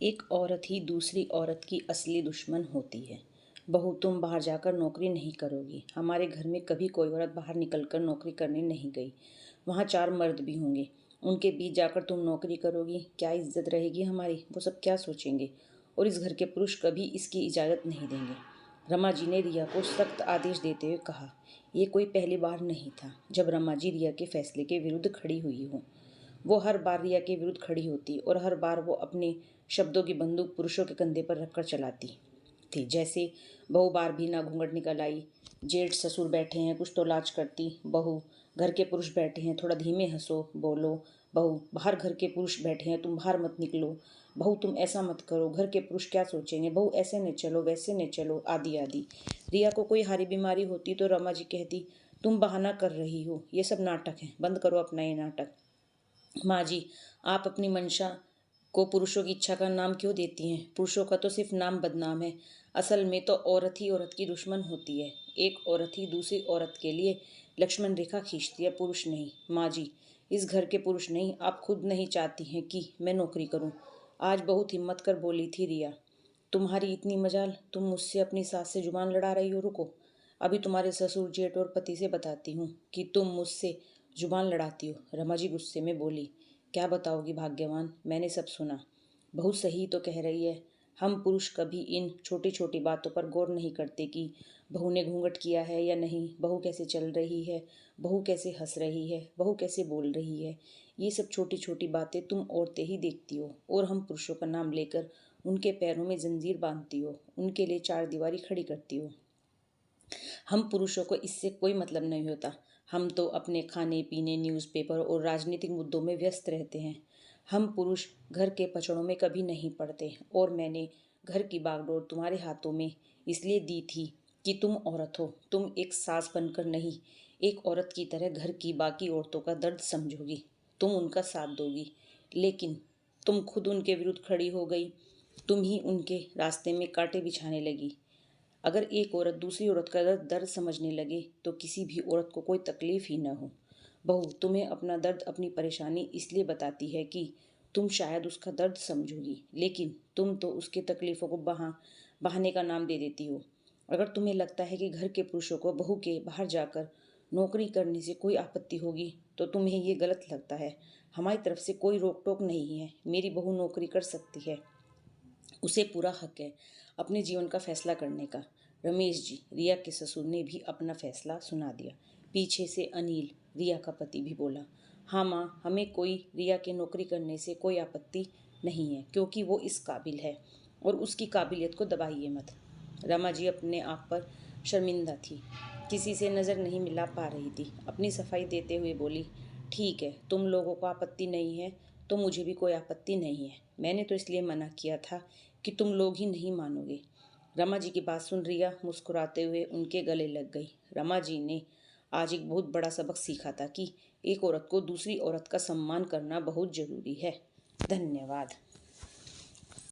एक औरत ही दूसरी औरत की असली दुश्मन होती है। बहू, तुम बाहर जाकर नौकरी नहीं करोगी। हमारे घर में कभी कोई औरत बाहर निकलकर नौकरी करने नहीं गई। वहाँ 4 मर्द भी होंगे, उनके बीच जाकर तुम नौकरी करोगी। क्या इज्जत रहेगी हमारी? वो सब क्या सोचेंगे? और इस घर के पुरुष कभी इसकी इजाज़त नहीं देंगे। रमा जी ने रिया को सख्त आदेश देते हुए कहा। ये कोई पहली बार नहीं था जब रमा जी रिया के फैसले के विरुद्ध खड़ी हुई हो। वो हर बार रिया के विरुद्ध खड़ी होती और हर बार वो अपने शब्दों की बंदूक पुरुषों के कंधे पर रखकर चलाती थी। जैसे बहू बार भी ना घूंघट निकल आई, जेठ ससुर बैठे हैं कुछ तो लाज करती। बहू, घर के पुरुष बैठे हैं थोड़ा धीमे हंसो बोलो। बहू, बाहर घर के पुरुष बैठे हैं तुम बाहर मत निकलो। बहू, तुम ऐसा मत करो, घर के पुरुष क्या सोचेंगे। बहू, ऐसे न चलो वैसे न चलो, आदि आदि। रिया को कोई हारी बीमारी होती तो रमा जी कहती, तुम बहाना कर रही हो, ये सब नाटक है, बंद करो अपना ये नाटक। माँ जी, आप अपनी मंशा को पुरुषों की इच्छा का नाम क्यों देती हैं? पुरुषों का तो सिर्फ नाम बदनाम है। असल में तो औरत ही औरत की दुश्मन होती है। एक औरत ही दूसरी औरत के लिए लक्ष्मण रेखा खींचती है, पुरुष नहीं। माँ जी, इस घर के पुरुष नहीं, आप खुद नहीं चाहती हैं कि मैं नौकरी करूं। आज बहुत हिम्मत कर बोली थी रिया। तुम्हारी इतनी मजाल, तुम मुझसे अपनी सास से जुबान लड़ा रही हो। रुको, अभी तुम्हारे ससुर जेठ और पति से बताती हूँ कि तुम मुझसे जुबान लड़ाती हो। रमा जी गुस्से में बोली। क्या बताओगी भाग्यवान? मैंने सब सुना। बहुत सही तो कह रही है। हम पुरुष कभी इन छोटी छोटी बातों पर गौर नहीं करते कि बहू ने घूंघट किया है या नहीं, बहू कैसे चल रही है, बहू कैसे हंस रही है, बहू कैसे बोल रही है। ये सब छोटी छोटी बातें तुम औरतें ही देखती हो और हम पुरुषों का नाम लेकर उनके पैरों में जंजीर बांधती हो, उनके लिए 4 दीवारी खड़ी करती हो। हम पुरुषों को इससे कोई मतलब नहीं होता। हम तो अपने खाने पीने, न्यूज़पेपर और राजनीतिक मुद्दों में व्यस्त रहते हैं। हम पुरुष घर के पचड़ों में कभी नहीं पड़ते। और मैंने घर की बागडोर तुम्हारे हाथों में इसलिए दी थी कि तुम औरत हो। तुम एक सास बनकर नहीं, एक औरत की तरह घर की बाकी औरतों का दर्द समझोगी, तुम उनका साथ दोगी। लेकिन तुम खुद उनके विरुद्ध खड़ी हो गई। तुम ही उनके रास्ते में कांटे बिछाने लगी। अगर एक औरत दूसरी औरत का दर्द समझने लगे तो किसी भी औरत को कोई तकलीफ ही न हो। बहू, तुम्हें अपना दर्द, अपनी परेशानी इसलिए बताती है कि तुम शायद उसका दर्द समझोगी, लेकिन तुम तो उसकी तकलीफ़ों को बहाने का नाम दे देती हो। अगर तुम्हें लगता है कि घर के पुरुषों को बहू के बाहर जाकर नौकरी करने से कोई आपत्ति होगी तो तुम्हें ये गलत लगता है। हमारी तरफ से कोई रोक टोक नहीं है। मेरी बहू नौकरी कर सकती है, उसे पूरा हक है अपने जीवन का फैसला करने का। रमेश जी, रिया के ससुर ने भी अपना फैसला सुना दिया। पीछे से अनिल, रिया का पति, भी बोला। हाँ माँ, हमें कोई रिया के नौकरी करने से कोई आपत्ति नहीं है, क्योंकि वो इस काबिल है और उसकी काबिलियत को दबाइए मत। रमा जी अपने आप पर शर्मिंदा थी, किसी से नज़र नहीं मिला पा रही थी। अपनी सफाई देते हुए बोली, ठीक है, तुम लोगों को आपत्ति नहीं है तो मुझे भी कोई आपत्ति नहीं है। मैंने तो इसलिए मना किया था कि तुम लोग ही नहीं मानोगे। रमा जी की बात सुन रिया मुस्कुराते हुए उनके गले लग गई। रमा जी ने आज एक बहुत बड़ा सबक सीखा था कि एक औरत को दूसरी औरत का सम्मान करना बहुत जरूरी है। धन्यवाद।